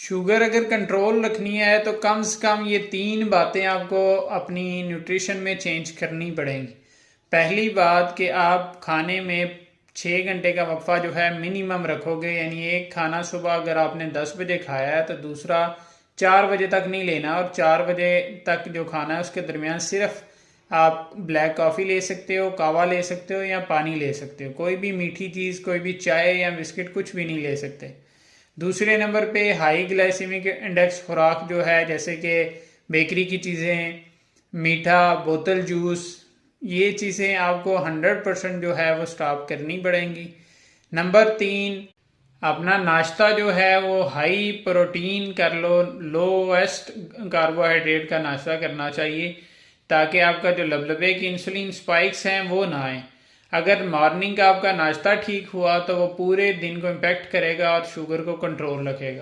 Sugar अगर control रखनी है तो कम से कम ये 3 बातें आपको अपनी न्यूट्रिशन में चेंज करनी पड़ेंगी। पहली बात कि आप खाने में 6 घंटे का वक्फा जो है मिनिमम रखोगे, यानी एक खाना सुबह अगर आपने 10 बजे खाया है तो दूसरा 4 बजे तक नहीं लेना, और 4 बजे तक जो खाना है उसके दरमियान सिर्फ आप ब्लैक कॉफ़ी ले सकते हो, कावा ले सकते हो या पानी ले सकते हो। कोई भी मीठी चीज़, कोई भी चाय या बिस्किट कुछ भी नहीं ले सकते। दूसरे नंबर पे हाई ग्लाइसेमिक इंडेक्स खुराक जो है, जैसे कि बेकरी की चीज़ें, मीठा, बोतल जूस, ये चीज़ें आपको 100% जो है वो स्टॉप करनी पड़ेंगी। नंबर 3, अपना नाश्ता जो है वो हाई प्रोटीन कर लो, लोवेस्ट कार्बोहाइड्रेट का नाश्ता करना चाहिए, ताकि आपका जो लबलबे की इंसुलिन स्पाइक्स हैं वो ना आए। अगर मॉर्निंग का आपका नाश्ता ठीक हुआ तो वो पूरे दिन को इम्पेक्ट करेगा और शुगर को कंट्रोल रखेगा।